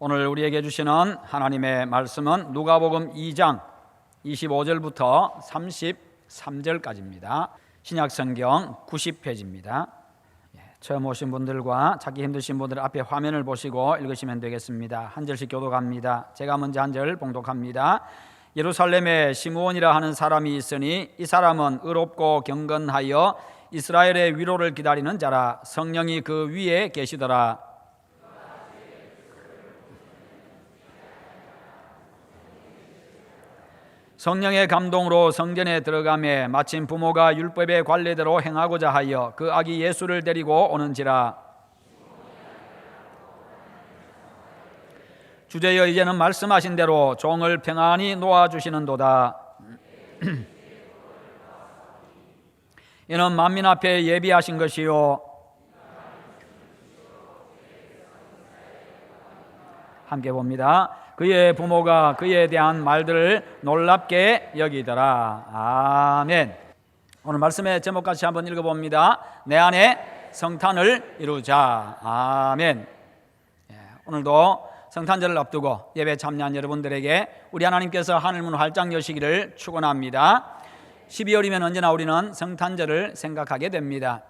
오늘 우리에게 주시는 하나님의 말씀은 누가복음 2장 25절부터 33절까지입니다. 신약성경 90페이지입니다. 처음 오신 분들과 찾기 힘드신 분들 앞에 화면을 보시고 읽으시면 되겠습니다. 한 절씩 교독합니다. 제가 먼저 한 절 봉독합니다. 예루살렘에 시므온이라 하는 사람이 있으니 이 사람은 의롭고 경건하여 이스라엘의 위로를 기다리는 자라. 성령이 그 위에 계시더라. 성령의 감동으로 성전에 들어가매 마침 부모가 율법의 관례대로 행하고자 하여 그 아기 예수를 데리고 오는지라. 주제여 이제는 말씀하신 대로 종을 평안히 놓아주시는도다. 이는 만민 앞에 예비하신 것이요 함께 봅니다. 그의 부모가 그에 대한 말들을 놀랍게 여기더라. 아멘. 오늘 말씀의 제목 같이 한번 읽어봅니다. 내 안에 성탄을 이루자. 아멘. 오늘도 성탄절을 앞두고 예배 참여한 여러분들에게 우리 하나님께서 하늘문 활짝 여시기를 축원합니다. 12월이면 언제나 우리는 성탄절을 생각하게 됩니다.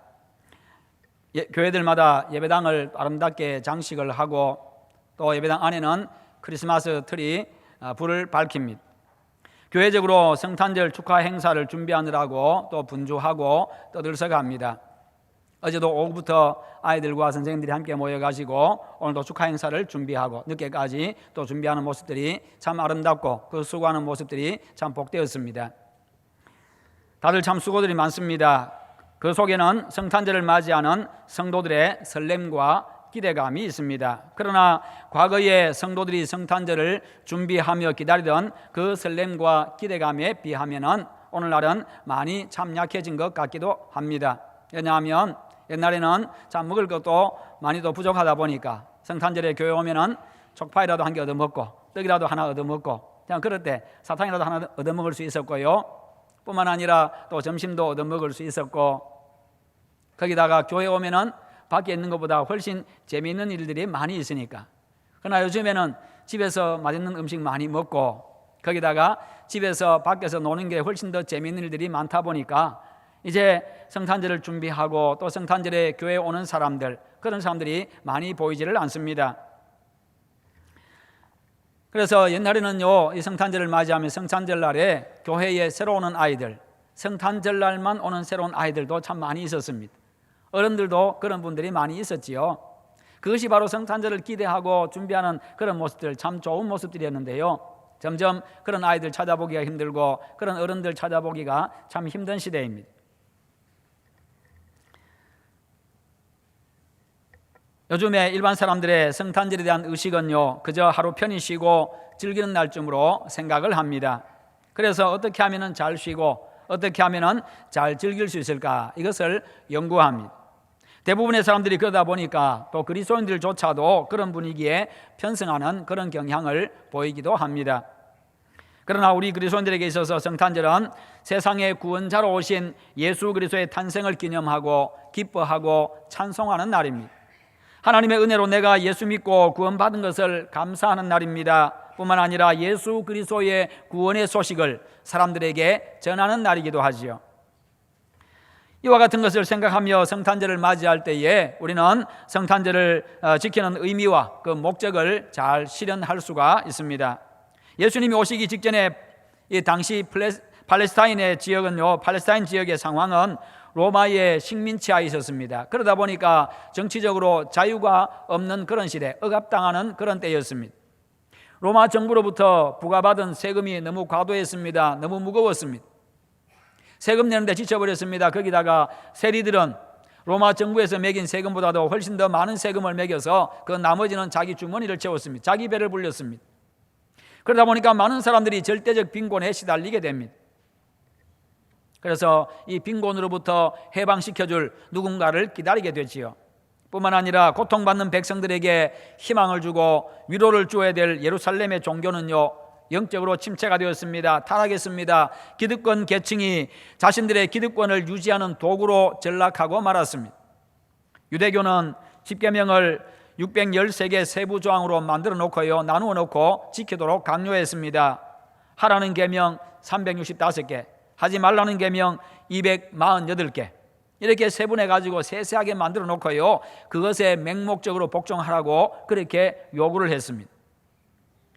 교회들마다 예배당을 아름답게 장식을 하고 또 예배당 안에는 크리스마스 트리 불을 밝힙니다. 교회적으로 성탄절 축하 행사를 준비하느라고 또 분주하고 떠들썩합니다. 어제도 오후부터 아이들과 선생님들이 함께 모여가지고 오늘도 축하 행사를 준비하고 늦게까지 또 준비하는 모습들이 참 아름답고 그 수고하는 모습들이 참 복되었습니다. 다들 참 수고들이 많습니다. 그 속에는 성탄절을 맞이하는 성도들의 설렘과 기대감이 있습니다. 그러나 과거의 성도들이 성탄절을 준비하며 기다리던 그 설렘과 기대감에 비하면 오늘날은 많이 참 약해진 것 같기도 합니다. 왜냐하면 옛날에는 참 먹을 것도 많이 더 부족하다 보니까 성탄절에 교회 오면은 족파이라도 한 개 얻어먹고 떡이라도 하나 얻어먹고 그냥 그럴 때 사탕이라도 하나 얻어먹을 수 있었고요. 뿐만 아니라 또 점심도 얻어먹을 수 있었고 거기다가 교회 오면은 밖에 있는 것보다 훨씬 재미있는 일들이 많이 있으니까. 그러나 요즘에는 집에서 맛있는 음식 많이 먹고 거기다가 집에서 밖에서 노는 게 훨씬 더 재미있는 일들이 많다 보니까 이제 성탄절을 준비하고 또 성탄절에 교회에 오는 사람들, 그런 사람들이 많이 보이지를 않습니다. 그래서 옛날에는요, 이 성탄절을 맞이하면 성탄절날에 교회에 새로 오는 아이들, 성탄절날만 오는 새로운 아이들도 참 많이 있었습니다. 어른들도 그런 분들이 많이 있었지요. 그것이 바로 성탄절을 기대하고 준비하는 그런 모습들, 참 좋은 모습들이었는데요. 점점 그런 아이들 찾아보기가 힘들고 그런 어른들 찾아보기가 참 힘든 시대입니다. 요즘에 일반 사람들의 성탄절에 대한 의식은요, 그저 하루 편히 쉬고 즐기는 날쯤으로 생각을 합니다. 그래서 어떻게 하면 잘 쉬고 어떻게 하면 잘 즐길 수 있을까, 이것을 연구합니다. 대부분의 사람들이 그러다 보니까 또 그리스도인들조차도 그런 분위기에 편승하는 그런 경향을 보이기도 합니다. 그러나 우리 그리스도인들에게 있어서 성탄절은 세상의 구원자로 오신 예수 그리스도의 탄생을 기념하고 기뻐하고 찬송하는 날입니다. 하나님의 은혜로 내가 예수 믿고 구원받은 것을 감사하는 날입니다. 뿐만 아니라 예수 그리스도의 구원의 소식을 사람들에게 전하는 날이기도 하지요. 이와 같은 것을 생각하며 성탄절을 맞이할 때에 우리는 성탄절을 지키는 의미와 그 목적을 잘 실현할 수가 있습니다. 예수님이 오시기 직전에 이 당시 팔레스타인의 지역은요, 팔레스타인 지역의 상황은 로마의 식민지하에 있었습니다. 그러다 보니까 정치적으로 자유가 없는 그런 시대, 억압당하는 그런 때였습니다. 로마 정부로부터 부과받은 세금이 너무 과도했습니다. 너무 무거웠습니다. 세금 내는데 지쳐버렸습니다. 거기다가 세리들은 로마 정부에서 매긴 세금보다도 훨씬 더 많은 세금을 매겨서 그 나머지는 자기 주머니를 채웠습니다. 자기 배를 불렸습니다. 그러다 보니까 많은 사람들이 절대적 빈곤에 시달리게 됩니다. 그래서 이 빈곤으로부터 해방시켜줄 누군가를 기다리게 되지요. 뿐만 아니라 고통받는 백성들에게 희망을 주고 위로를 주어야 될 예루살렘의 종교는요, 영적으로 침체가 되었습니다. 타락했습니다. 기득권 계층이 자신들의 기득권을 유지하는 도구로 전락하고 말았습니다. 유대교는 십계명을 613개 세부 조항으로 만들어 놓고요, 나누어 놓고 지키도록 강요했습니다. 하라는 계명 365개, 하지 말라는 계명 248개, 이렇게 세분해 가지고 세세하게 만들어 놓고요, 그것에 맹목적으로 복종하라고 그렇게 요구를 했습니다.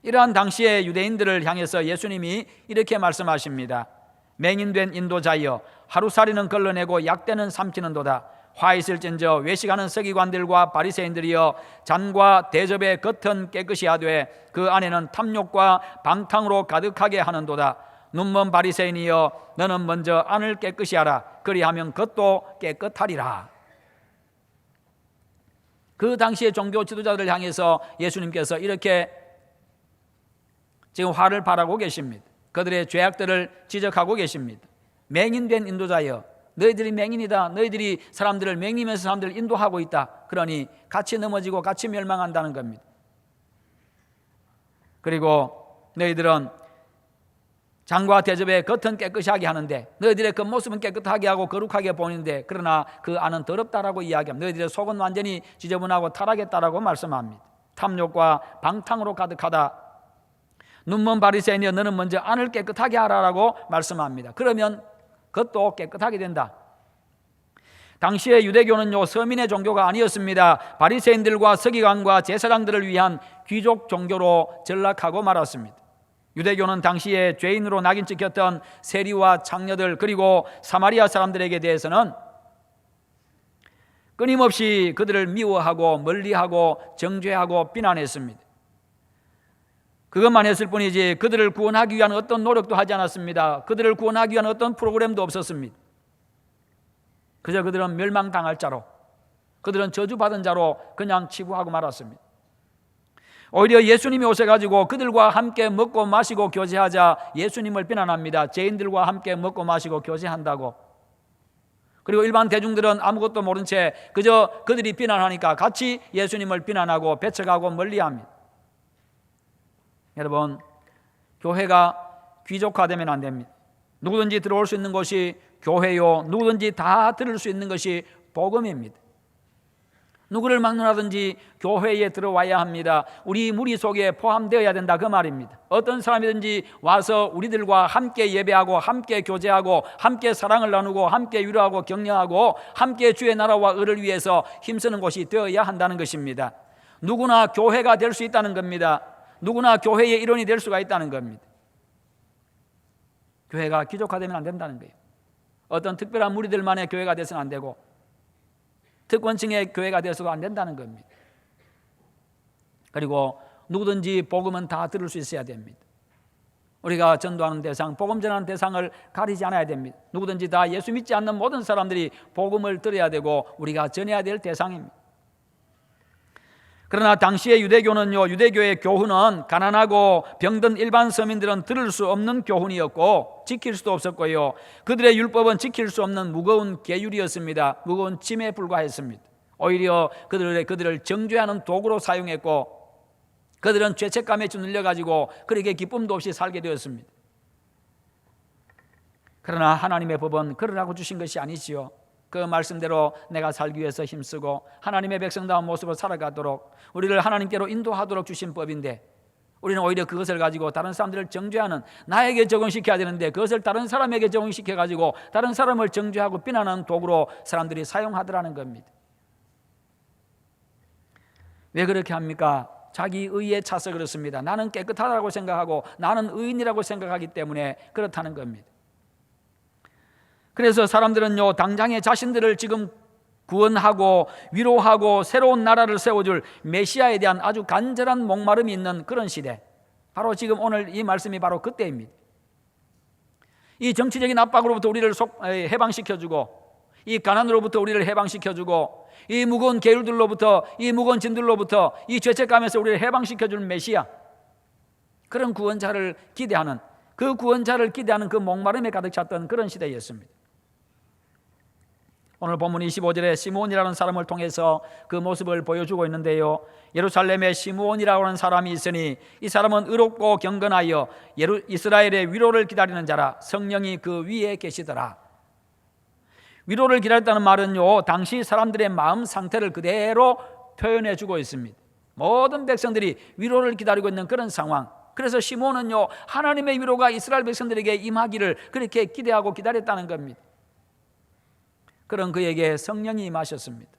이러한 당시의 유대인들을 향해서 예수님이 이렇게 말씀하십니다. 맹인된 인도자여, 하루살이는 걸러내고 약대는 삼키는도다. 화 있을진저 외식하는 서기관들과 바리새인들이여, 잔과 대접의 겉은 깨끗이 하되 그 안에는 탐욕과 방탕으로 가득하게 하는도다. 눈먼 바리새인이여, 너는 먼저 안을 깨끗이 하라. 그리하면 겉도 깨끗하리라. 그 당시의 종교 지도자들을 향해서 예수님께서 이렇게 지금 화를 발하고 계십니다. 그들의 죄악들을 지적하고 계십니다. 맹인된 인도자여, 너희들이 맹인이다. 너희들이 사람들을 맹리면서 사람들을 인도하고 있다. 그러니 같이 넘어지고 같이 멸망한다는 겁니다. 그리고 너희들은 장과 대접의 겉은 깨끗이 하게 하는데 너희들의 겉모습은 깨끗하게 하고 거룩하게 보이는데 그러나 그 안은 더럽다라고 이야기합니다. 너희들의 속은 완전히 지저분하고 타락했다라고 말씀합니다. 탐욕과 방탕으로 가득하다. 눈먼 바리새인이여, 너는 먼저 안을 깨끗하게 하라라고 말씀합니다. 그러면 그것도 깨끗하게 된다. 당시의 유대교는요, 서민의 종교가 아니었습니다. 바리새인들과 서기관과 제사장들을 위한 귀족 종교로 전락하고 말았습니다. 유대교는 당시에 죄인으로 낙인 찍혔던 세리와 창녀들 그리고 사마리아 사람들에게 대해서는 끊임없이 그들을 미워하고 멀리하고 정죄하고 비난했습니다. 그것만 했을 뿐이지 그들을 구원하기 위한 어떤 노력도 하지 않았습니다. 그들을 구원하기 위한 어떤 프로그램도 없었습니다. 그저 그들은 멸망당할 자로, 그들은 저주받은 자로 그냥 치부하고 말았습니다. 오히려 예수님이 오셔가지고 그들과 함께 먹고 마시고 교제하자 예수님을 비난합니다. 죄인들과 함께 먹고 마시고 교제한다고. 그리고 일반 대중들은 아무것도 모른 채 그저 그들이 비난하니까 같이 예수님을 비난하고 배척하고 멀리합니다. 여러분, 교회가 귀족화되면 안 됩니다. 누구든지 들어올 수 있는 것이 교회요, 누구든지 다 들을 수 있는 것이 복음입니다. 누구를 막론하든지 교회에 들어와야 합니다. 우리 무리 속에 포함되어야 된다, 그 말입니다. 어떤 사람이든지 와서 우리들과 함께 예배하고 함께 교제하고 함께 사랑을 나누고 함께 위로하고 격려하고 함께 주의 나라와 의를 위해서 힘쓰는 곳이 되어야 한다는 것입니다. 누구나 교회가 될 수 있다는 겁니다. 누구나 교회의 일원이 될 수가 있다는 겁니다. 교회가 귀족화되면 안 된다는 거예요. 어떤 특별한 무리들만의 교회가 돼서는 안 되고 특권층의 교회가 돼서도 안 된다는 겁니다. 그리고 누구든지 복음은 다 들을 수 있어야 됩니다. 우리가 전도하는 대상, 복음 전하는 대상을 가리지 않아야 됩니다. 누구든지 다 예수 믿지 않는 모든 사람들이 복음을 들어야 되고 우리가 전해야 될 대상입니다. 그러나 당시의 유대교는요, 유대교의 교훈은 가난하고 병든 일반 서민들은 들을 수 없는 교훈이었고 지킬 수도 없었고요, 그들의 율법은 지킬 수 없는 무거운 계율이었습니다. 무거운 짐에 불과했습니다. 오히려 그들을 정죄하는 도구로 사용했고 그들은 죄책감에 짓눌려가지고 그렇게 기쁨도 없이 살게 되었습니다. 그러나 하나님의 법은 그러라고 주신 것이 아니지요. 그 말씀대로 내가 살기 위해서 힘쓰고 하나님의 백성다운 모습을 살아가도록 우리를 하나님께로 인도하도록 주신 법인데 우리는 오히려 그것을 가지고 다른 사람들을 정죄하는, 나에게 적용시켜야 되는데 그것을 다른 사람에게 적용시켜가지고 다른 사람을 정죄하고 비난하는 도구로 사람들이 사용하더라는 겁니다. 왜 그렇게 합니까? 자기 의에 차서 그렇습니다. 나는 깨끗하다고 생각하고 나는 의인이라고 생각하기 때문에 그렇다는 겁니다. 그래서 사람들은요, 당장의 자신들을 지금 구원하고 위로하고 새로운 나라를 세워줄 메시아에 대한 아주 간절한 목마름이 있는 그런 시대, 바로 지금 오늘 이 말씀이 바로 그때입니다. 이 정치적인 압박으로부터 우리를 해방시켜주고 이 가난으로부터 우리를 해방시켜주고 이 무거운 계율들로부터, 이 무거운 짐들로부터, 이 죄책감에서 우리를 해방시켜주는 메시아, 그런 구원자를 기대하는, 그 구원자를 기대하는 그 목마름에 가득 찼던 그런 시대였습니다. 오늘 본문 25절에 시므온이라는 사람을 통해서 그 모습을 보여주고 있는데요, 예루살렘에 시므온이라고 하는 사람이 있으니 이 사람은 의롭고 경건하여 이스라엘의 위로를 기다리는 자라. 성령이 그 위에 계시더라. 위로를 기다렸다는 말은요, 당시 사람들의 마음 상태를 그대로 표현해 주고 있습니다. 모든 백성들이 위로를 기다리고 있는 그런 상황. 그래서 시몬은요, 하나님의 위로가 이스라엘 백성들에게 임하기를 그렇게 기대하고 기다렸다는 겁니다. 그런 그에게 성령이 임하셨습니다.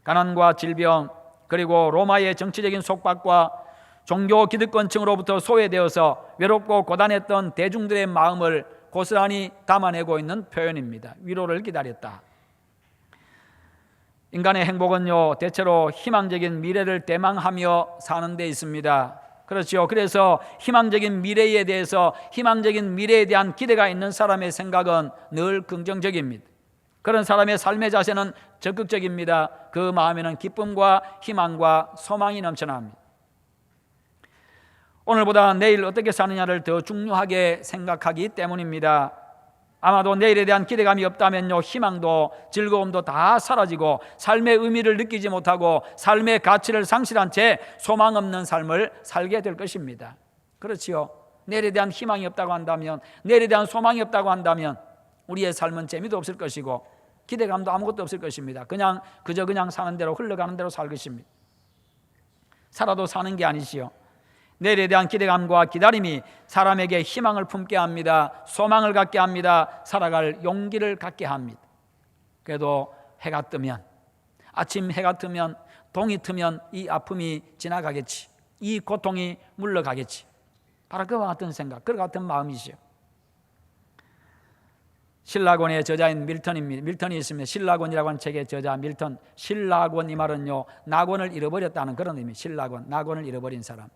가난과 질병, 그리고 로마의 정치적인 속박과 종교 기득권층으로부터 소외되어서 외롭고 고단했던 대중들의 마음을 고스란히 담아내고 있는 표현입니다. 위로를 기다렸다. 인간의 행복은요, 대체로 희망적인 미래를 대망하며 사는 데 있습니다. 그렇죠. 그래서 희망적인 미래에 대해서, 희망적인 미래에 대한 기대가 있는 사람의 생각은 늘 긍정적입니다. 그런 사람의 삶의 자세는 적극적입니다. 그 마음에는 기쁨과 희망과 소망이 넘쳐납니다. 오늘보다 내일 어떻게 사느냐를 더 중요하게 생각하기 때문입니다. 아마도 내일에 대한 기대감이 없다면요, 희망도 즐거움도 다 사라지고 삶의 의미를 느끼지 못하고 삶의 가치를 상실한 채 소망 없는 삶을 살게 될 것입니다. 그렇지요. 내일에 대한 희망이 없다고 한다면, 내일에 대한 소망이 없다고 한다면 우리의 삶은 재미도 없을 것이고 기대감도 아무것도 없을 것입니다. 그저 그냥 사는 대로, 흘러가는 대로 살 것입니다. 살아도 사는 게 아니지요. 내일에 대한 기대감과 기다림이 사람에게 희망을 품게 합니다. 소망을 갖게 합니다. 살아갈 용기를 갖게 합니다. 그래도 해가 뜨면, 아침 해가 뜨면, 동이 트면 이 아픔이 지나가겠지, 이 고통이 물러가겠지. 바로 그와 같은 생각, 그와 같은 마음이지요. 신라곤의 저자인 밀턴이 있습니다. 신라곤이라고 하는 책의 저자 밀턴. 신라곤, 이 말은요, 낙원을 잃어버렸다는 그런 의미. 신라곤, 낙원을 잃어버린 사람.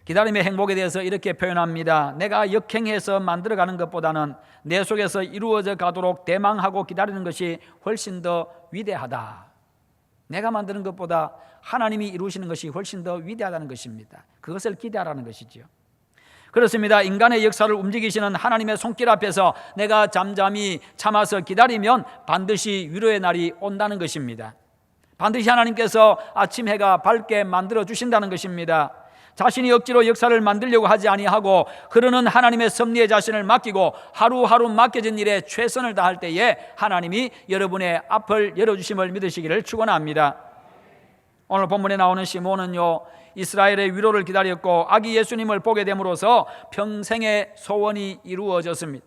기다림의 행복에 대해서 이렇게 표현합니다. 내가 역행해서 만들어가는 것보다는 내 속에서 이루어져 가도록 대망하고 기다리는 것이 훨씬 더 위대하다. 내가 만드는 것보다 하나님이 이루시는 것이 훨씬 더 위대하다는 것입니다. 그것을 기대하라는 것이죠. 그렇습니다. 인간의 역사를 움직이시는 하나님의 손길 앞에서 내가 잠잠히 참아서 기다리면 반드시 위로의 날이 온다는 것입니다. 반드시 하나님께서 아침 해가 밝게 만들어 주신다는 것입니다. 자신이 억지로 역사를 만들려고 하지 아니하고 흐르는 하나님의 섭리에 자신을 맡기고 하루하루 맡겨진 일에 최선을 다할 때에 하나님이 여러분의 앞을 열어주심을 믿으시기를 축원합니다. 오늘 본문에 나오는 시몬은요, 이스라엘의 위로를 기다렸고 아기 예수님을 보게 됨으로써 평생의 소원이 이루어졌습니다.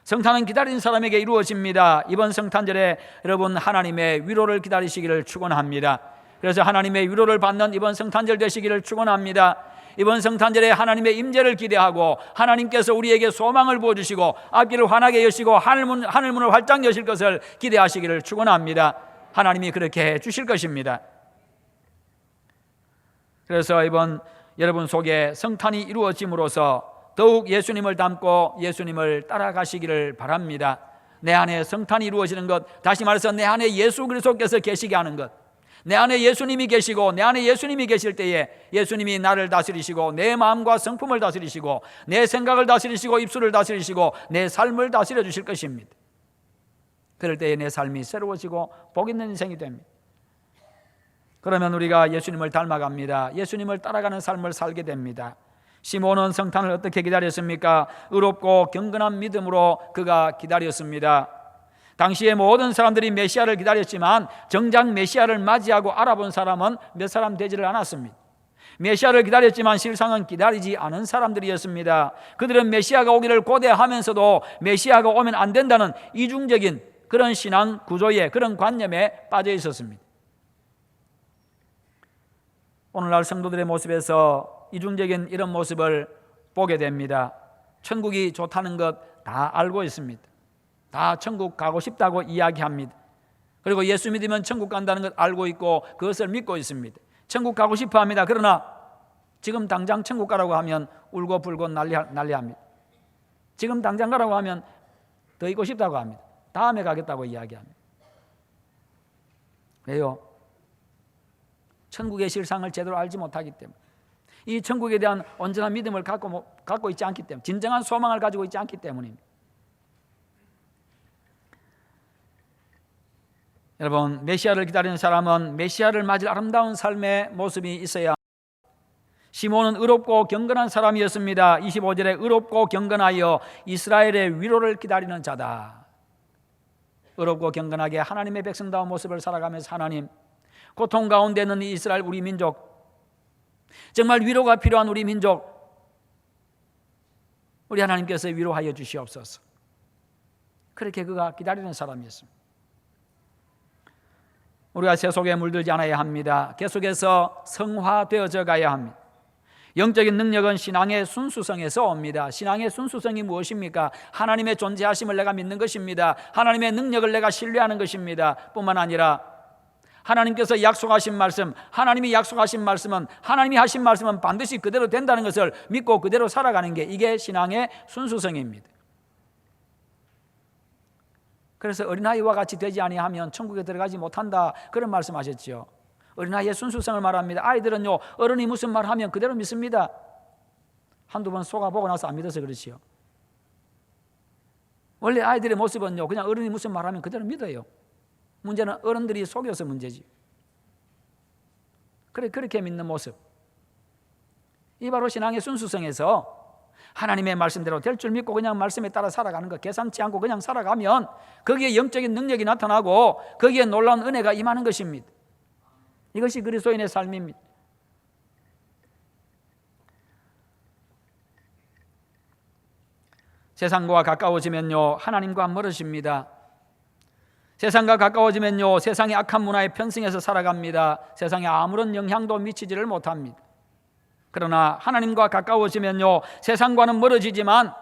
성탄은 기다린 사람에게 이루어집니다. 이번 성탄절에 여러분 하나님의 위로를 기다리시기를 축원합니다. 그래서 하나님의 위로를 받는 이번 성탄절 되시기를 축원합니다. 이번 성탄절에 하나님의 임재를 기대하고 하나님께서 우리에게 소망을 부어주시고 앞길을 환하게 여시고 하늘문을 활짝 여실 것을 기대하시기를 축원합니다. 하나님이 그렇게 해주실 것입니다. 그래서 이번 여러분 속에 성탄이 이루어짐으로써 더욱 예수님을 닮고 예수님을 따라가시기를 바랍니다. 내 안에 성탄이 이루어지는 것, 다시 말해서 내 안에 예수 그리스도께서 계시게 하는 것, 내 안에 예수님이 계시고 내 안에 예수님이 계실 때에 예수님이 나를 다스리시고 내 마음과 성품을 다스리시고 내 생각을 다스리시고 입술을 다스리시고 내 삶을 다스려 주실 것입니다. 그럴 때에 내 삶이 새로워지고 복 있는 인생이 됩니다. 그러면 우리가 예수님을 닮아갑니다. 예수님을 따라가는 삶을 살게 됩니다. 시몬은 성탄을 어떻게 기다렸습니까? 의롭고 경건한 믿음으로 그가 기다렸습니다. 당시에 모든 사람들이 메시아를 기다렸지만 정작 메시아를 맞이하고 알아본 사람은 몇 사람 되지를 않았습니다. 메시아를 기다렸지만 실상은 기다리지 않은 사람들이었습니다. 그들은 메시아가 오기를 고대하면서도 메시아가 오면 안 된다는 이중적인 그런 신앙 구조에, 그런 관념에 빠져 있었습니다. 오늘날 성도들의 모습에서 이중적인 이런 모습을 보게 됩니다. 천국이 좋다는 것 다 알고 있습니다. 다 천국 가고 싶다고 이야기합니다. 그리고 예수 믿으면 천국 간다는 것 알고 있고 그것을 믿고 있습니다. 천국 가고 싶어 합니다. 그러나 지금 당장 천국 가라고 하면 울고 불고 난리합니다. 지금 당장 가라고 하면 더 있고 싶다고 합니다. 다음에 가겠다고 이야기합니다. 왜요? 천국의 실상을 제대로 알지 못하기 때문에, 이 천국에 대한 온전한 믿음을 갖고 있지 않기 때문에, 진정한 소망을 가지고 있지 않기 때문입니다. 여러분, 메시아를 기다리는 사람은 메시아를 맞을 아름다운 삶의 모습이 있어야 합니다. 시몬은 의롭고 경건한 사람이었습니다. 25절에 의롭고 경건하여 이스라엘의 위로를 기다리는 자다. 의롭고 경건하게 하나님의 백성다운 모습을 살아가면서 하나님, 고통 가운데 있는 이 이스라엘 우리 민족, 정말 위로가 필요한 우리 민족, 우리 하나님께서 위로하여 주시옵소서. 그렇게 그가 기다리는 사람이었습니다. 우리가 새 속에 물들지 않아야 합니다. 계속해서 성화되어져 가야 합니다. 영적인 능력은 신앙의 순수성에서 옵니다. 신앙의 순수성이 무엇입니까? 하나님의 존재하심을 내가 믿는 것입니다. 하나님의 능력을 내가 신뢰하는 것입니다. 뿐만 아니라 하나님께서 약속하신 말씀, 하나님이 약속하신 말씀은, 하나님이 하신 말씀은 반드시 그대로 된다는 것을 믿고 그대로 살아가는 게, 이게 신앙의 순수성입니다. 그래서 어린아이와 같이 되지 아니하면 천국에 들어가지 못한다, 그런 말씀하셨죠. 어린아이의 순수성을 말합니다. 아이들은요, 어른이 무슨 말 하면 그대로 믿습니다. 한두 번 속아보고 나서 안 믿어서 그렇지요. 원래 아이들의 모습은요, 그냥 어른이 무슨 말 하면 그대로 믿어요. 문제는 어른들이 속여서 문제지. 그렇게 믿는 모습, 이 바로 신앙의 순수성에서 하나님의 말씀대로 될 줄 믿고 그냥 말씀에 따라 살아가는 것, 계산치 않고 그냥 살아가면 거기에 영적인 능력이 나타나고 거기에 놀라운 은혜가 임하는 것입니다. 이것이 그리스도인의 삶입니다. 세상과 가까워지면요, 하나님과 멀어집니다. 세상과 가까워지면요, 세상의 악한 문화에 편승해서 살아갑니다. 세상에 아무런 영향도 미치지를 못합니다. 그러나 하나님과 가까워지면요, 세상과는 멀어지지만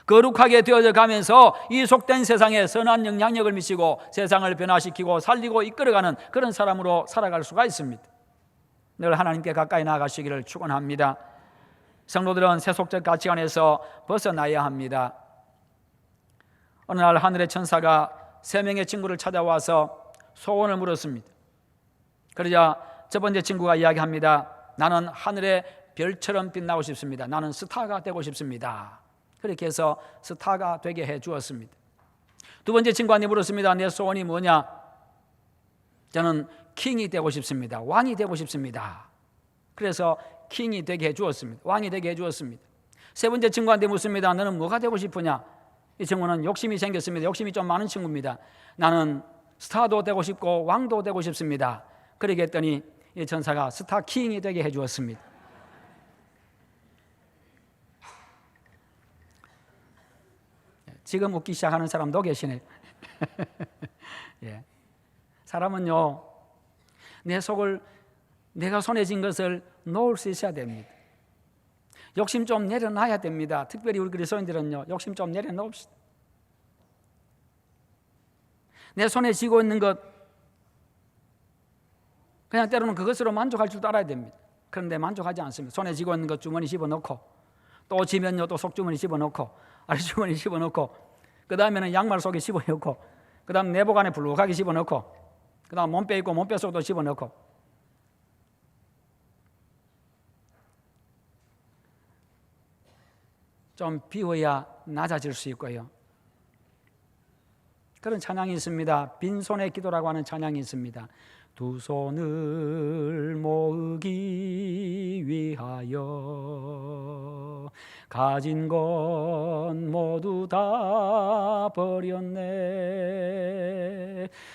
거룩하게 되어져 가면서 이 속된 세상에 선한 영향력을 미치고 세상을 변화시키고 살리고 이끌어가는 그런 사람으로 살아갈 수가 있습니다. 늘 하나님께 가까이 나아가시기를 축원합니다. 성도들은 세속적 가치관에서 벗어나야 합니다. 어느 날 하늘의 천사가 3명의 친구를 찾아와서 소원을 물었습니다. 그러자 첫 번째 친구가 이야기합니다. 나는 하늘의 별처럼 빛나고 싶습니다. 나는 스타가 되고 싶습니다. 그렇게 해서 스타가 되게 해 주었습니다. 두 번째 친구한테 물었습니다. 내 소원이 뭐냐? 저는 킹이 되고 싶습니다. 왕이 되고 싶습니다. 그래서 킹이 되게 해 주었습니다. 왕이 되게 해 주었습니다. 세 번째 친구한테 묻습니다. 너는 뭐가 되고 싶으냐? 이 친구는 욕심이 생겼습니다. 욕심이 좀 많은 친구입니다. 나는 스타도 되고 싶고 왕도 되고 싶습니다. 그렇게 했더니 이 천사가 스타 킹이 되게 해 주었습니다. 지금 웃기 시작하는 사람도 계시네요. 예. 사람은요, 내 속을, 내가 손에 쥔 것을 놓을 수 있어야 됩니다. 욕심 좀 내려놔야 됩니다. 특별히 우리 그리스도인들은요, 욕심 좀 내려놓읍시다. 내 손에 쥐고 있는 것, 그냥 때로는 그것으로 만족할 줄도 알아야 됩니다. 그런데 만족하지 않습니다. 손에 쥐고 있는 것 주머니 집어넣고, 또 지면요 또 속주머니 집어넣고, 아래주머니 집어넣고, 그 다음에는 양말 속에 집어넣고, 그 다음 내복 안에 불룩하게 집어넣고, 그 다음 몸빼 있고 몸빼 속도 집어넣고. 좀 비워야 낮아질 수 있고요. 그런 찬양이 있습니다. 빈손의 기도라고 하는 찬양이 있습니다. 두 손을 모으기 위하여 가진 건 모두 다 버렸네.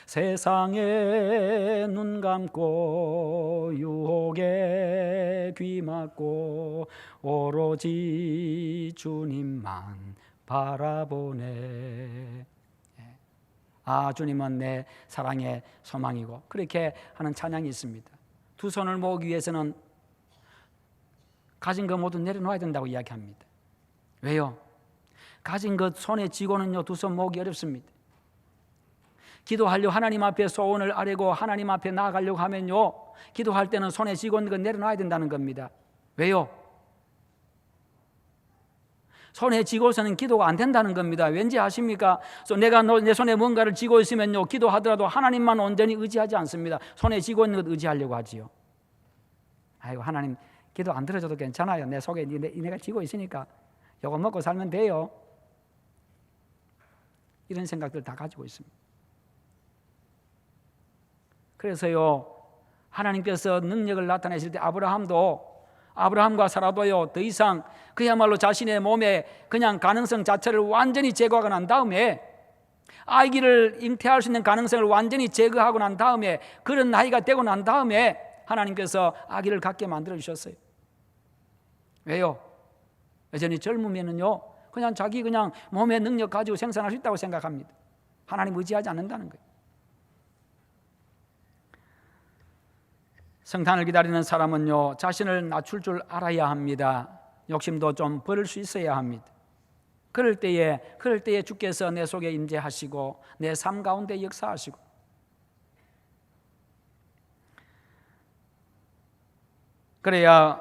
세상에 눈 감고 유혹에 귀 막고 오로지 주님만 바라보네. 아, 주님은 내 사랑의 소망이고, 그렇게 하는 찬양이 있습니다. 두 손을 모으기 위해서는 가진 것 모두 내려놓아야 된다고 이야기합니다. 왜요? 가진 것 손에 쥐고는요, 두 손 모으기 어렵습니다. 기도하려고 하나님 앞에 소원을 아뢰고 하나님 앞에 나아가려고 하면요, 기도할 때는 손에 쥐고 있는 것 내려놔야 된다는 겁니다. 왜요? 손에 쥐고서는 기도가 안 된다는 겁니다. 왠지 아십니까? 내가 내 손에 뭔가를 쥐고 있으면요, 기도하더라도 하나님만 온전히 의지하지 않습니다. 손에 쥐고 있는 것 의지하려고 하지요. 아이고, 하나님 기도 안 들어줘도 괜찮아요. 내 속에 내가 쥐고 있으니까 이거 먹고 살면 돼요. 이런 생각들 다 가지고 있습니다. 그래서요, 하나님께서 능력을 나타내실 때 아브라함과 사라도요, 더 이상 그야말로 자신의 몸에 그냥 가능성 자체를 완전히 제거하고 난 다음에 아기를 잉태할 수 있는 가능성을 완전히 제거하고 난 다음에, 그런 나이가 되고 난 다음에 하나님께서 아기를 갖게 만들어 주셨어요. 왜요? 여전히 젊으면은요, 그냥 자기 그냥 몸의 능력 가지고 생산할 수 있다고 생각합니다. 하나님 의지하지 않는다는 거예요. 성탄을 기다리는 사람은요, 자신을 낮출 줄 알아야 합니다. 욕심도 좀 버릴 수 있어야 합니다. 그럴 때에 주께서 내 속에 임재하시고 내 삶 가운데 역사하시고, 그래야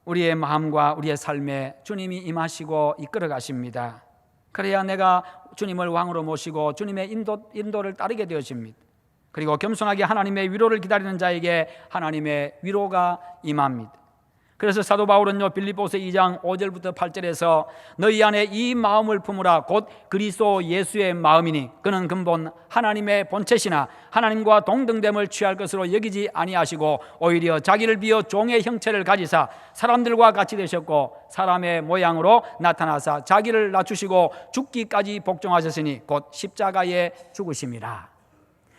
우리의 마음과 우리의 삶에 주님이 임하시고 이끌어 가십니다. 그래야 내가 주님을 왕으로 모시고 주님의 인도를 따르게 되어집니다. 그리고 겸손하게 하나님의 위로를 기다리는 자에게 하나님의 위로가 임합니다. 그래서 사도 바울은요, 빌립보서 2장 5절부터 8절에서 너희 안에 이 마음을 품으라 곧 그리스도 예수의 마음이니 그는 근본 하나님의 본체시나 하나님과 동등됨을 취할 것으로 여기지 아니하시고 오히려 자기를 비어 종의 형체를 가지사 사람들과 같이 되셨고 사람의 모양으로 나타나사 자기를 낮추시고 죽기까지 복종하셨으니 곧 십자가에 죽으심이라.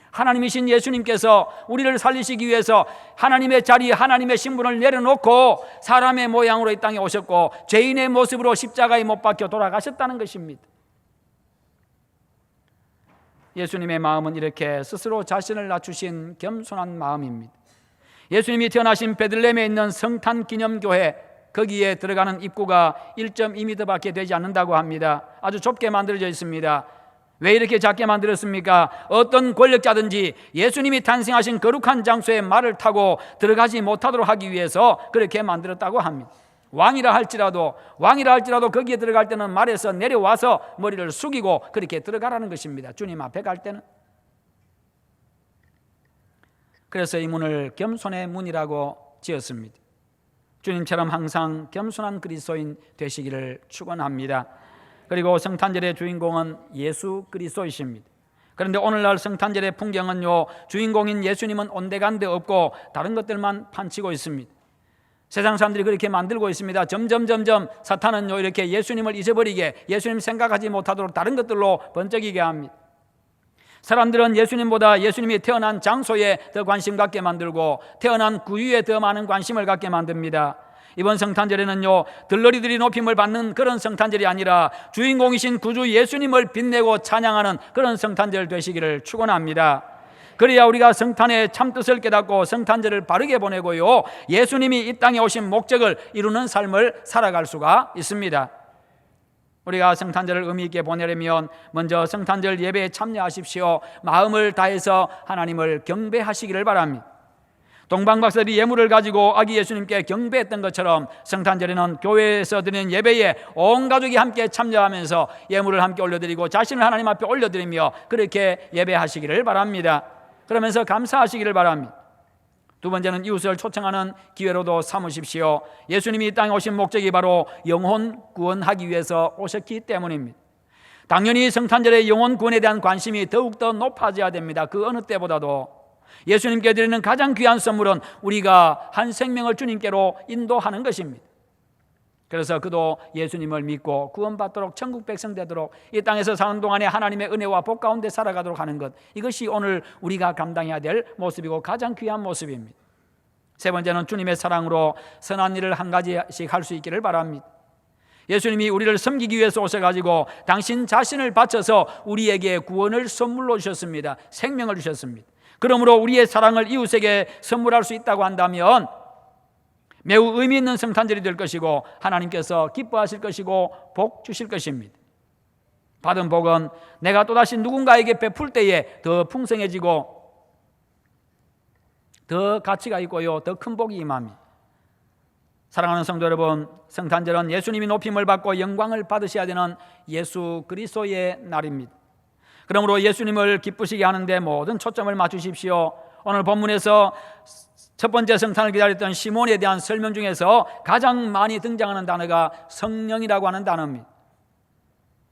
하나님이신 예수님께서 우리를 살리시기 위해서 하나님의 자리, 하나님의 신분을 내려놓고 사람의 모양으로 이 땅에 오셨고 죄인의 모습으로 십자가에 못 박혀 돌아가셨다는 것입니다. 예수님의 마음은 이렇게 스스로 자신을 낮추신 겸손한 마음입니다. 예수님이 태어나신 베들레헴에 있는 성탄기념교회, 거기에 들어가는 입구가 1.2m밖에 되지 않는다고 합니다. 아주 좁게 만들어져 있습니다. 왜 이렇게 작게 만들었습니까? 어떤 권력자든지 예수님이 탄생하신 거룩한 장소에 말을 타고 들어가지 못하도록 하기 위해서 그렇게 만들었다고 합니다. 왕이라 할지라도 거기에 들어갈 때는 말에서 내려와서 머리를 숙이고 그렇게 들어가라는 것입니다. 주님 앞에 갈 때는. 그래서 이 문을 겸손의 문이라고 지었습니다. 주님처럼 항상 겸손한 그리스도인 되시기를 축원합니다. 그리고 성탄절의 주인공은 예수 그리스도이십니다. 그런데 오늘날 성탄절의 풍경은요, 주인공인 예수님은 온데간데 없고 다른 것들만 판치고 있습니다. 세상 사람들이 그렇게 만들고 있습니다. 점점 사탄은요, 이렇게 예수님을 잊어버리게, 예수님 생각하지 못하도록 다른 것들로 번쩍이게 합니다. 사람들은 예수님보다 예수님이 태어난 장소에 더 관심 갖게 만들고 태어난 구유에 더 많은 관심을 갖게 만듭니다. 이번 성탄절에는요, 들러리들이 높임을 받는 그런 성탄절이 아니라 주인공이신 구주 예수님을 빛내고 찬양하는 그런 성탄절 되시기를 축원합니다. 그래야 우리가 성탄의 참뜻을 깨닫고 성탄절을 바르게 보내고요, 예수님이 이 땅에 오신 목적을 이루는 삶을 살아갈 수가 있습니다. 우리가 성탄절을 의미 있게 보내려면 먼저 성탄절 예배에 참여하십시오. 마음을 다해서 하나님을 경배하시기를 바랍니다. 동방박사들이 예물을 가지고 아기 예수님께 경배했던 것처럼 성탄절에는 교회에서 드리는 예배에 온 가족이 함께 참여하면서 예물을 함께 올려드리고 자신을 하나님 앞에 올려드리며 그렇게 예배하시기를 바랍니다. 그러면서 감사하시기를 바랍니다. 두 번째는 이웃을 초청하는 기회로도 삼으십시오. 예수님이 이 땅에 오신 목적이 바로 영혼 구원하기 위해서 오셨기 때문입니다. 당연히 성탄절의 영혼 구원에 대한 관심이 더욱더 높아져야 됩니다. 그 어느 때보다도. 예수님께 드리는 가장 귀한 선물은 우리가 한 생명을 주님께로 인도하는 것입니다. 그래서 그도 예수님을 믿고 구원받도록 천국 백성 되도록 이 땅에서 사는 동안에 하나님의 은혜와 복 가운데 살아가도록 하는 것, 이것이 오늘 우리가 감당해야 될 모습이고 가장 귀한 모습입니다. 세 번째는 주님의 사랑으로 선한 일을 한 가지씩 할 수 있기를 바랍니다. 예수님이 우리를 섬기기 위해서 오셔가지고 당신 자신을 바쳐서 우리에게 구원을 선물로 주셨습니다. 생명을 주셨습니다. 그러므로 우리의 사랑을 이웃에게 선물할 수 있다고 한다면 매우 의미 있는 성탄절이 될 것이고 하나님께서 기뻐하실 것이고 복 주실 것입니다. 받은 복은 내가 또다시 누군가에게 베풀 때에 더 풍성해지고 더 가치가 있고요, 더 큰 복이 임합니다. 사랑하는 성도 여러분, 성탄절은 예수님이 높임을 받고 영광을 받으셔야 되는 예수 그리스도의 날입니다. 그러므로 예수님을 기쁘시게 하는데 모든 초점을 맞추십시오. 오늘 본문에서 첫 번째 성탄을 기다렸던 시몬에 대한 설명 중에서 가장 많이 등장하는 단어가 성령이라고 하는 단어입니다.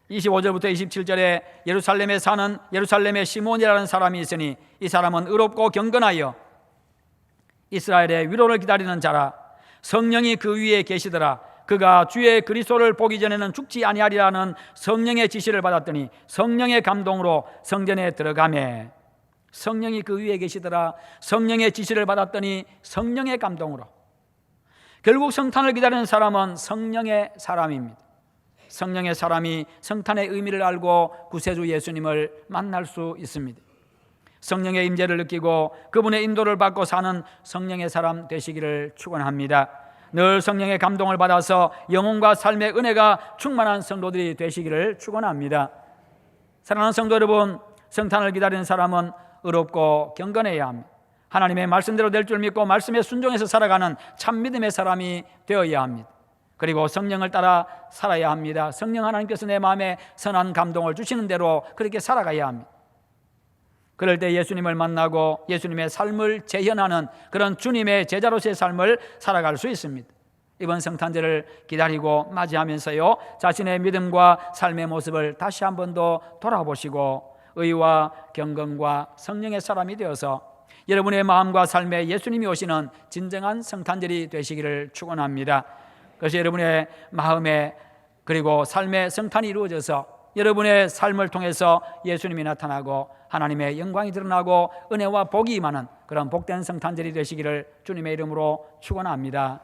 25절부터 27절에 예루살렘에 사는 예루살렘의 시몬이라는 사람이 있으니 이 사람은 의롭고 경건하여 이스라엘의 위로를 기다리는 자라. 성령이 그 위에 계시더라. 그가 주의 그리스도를 보기 전에는 죽지 아니하리라는 성령의 지시를 받았더니 성령의 감동으로 성전에 들어가매 성령이 그 위에 계시더라. 성령의 지시를 받았더니 성령의 감동으로. 결국 성탄을 기다리는 사람은 성령의 사람입니다. 성령의 사람이 성탄의 의미를 알고 구세주 예수님을 만날 수 있습니다. 성령의 임재를 느끼고 그분의 인도를 받고 사는 성령의 사람 되시기를 축원합니다. 늘 성령의 감동을 받아서 영혼과 삶의 은혜가 충만한 성도들이 되시기를 축원합니다. 사랑하는 성도 여러분, 성탄을 기다리는 사람은 의롭고 경건해야 합니다. 하나님의 말씀대로 될 줄 믿고 말씀에 순종해서 살아가는 참 믿음의 사람이 되어야 합니다. 그리고 성령을 따라 살아야 합니다. 성령 하나님께서 내 마음에 선한 감동을 주시는 대로 그렇게 살아가야 합니다. 그럴 때 예수님을 만나고 예수님의 삶을 재현하는 그런 주님의 제자로서의 삶을 살아갈 수 있습니다. 이번 성탄절을 기다리고 맞이하면서요, 자신의 믿음과 삶의 모습을 다시 한 번 더 돌아보시고 의와 경건과 성령의 사람이 되어서 여러분의 마음과 삶에 예수님이 오시는 진정한 성탄절이 되시기를 축원합니다. 그래서 여러분의 마음에 그리고 삶의 성탄이 이루어져서 여러분의 삶을 통해서 예수님이 나타나고 하나님의 영광이 드러나고 은혜와 복이 임하는 그런 복된 성탄절이 되시기를 주님의 이름으로 축원합니다.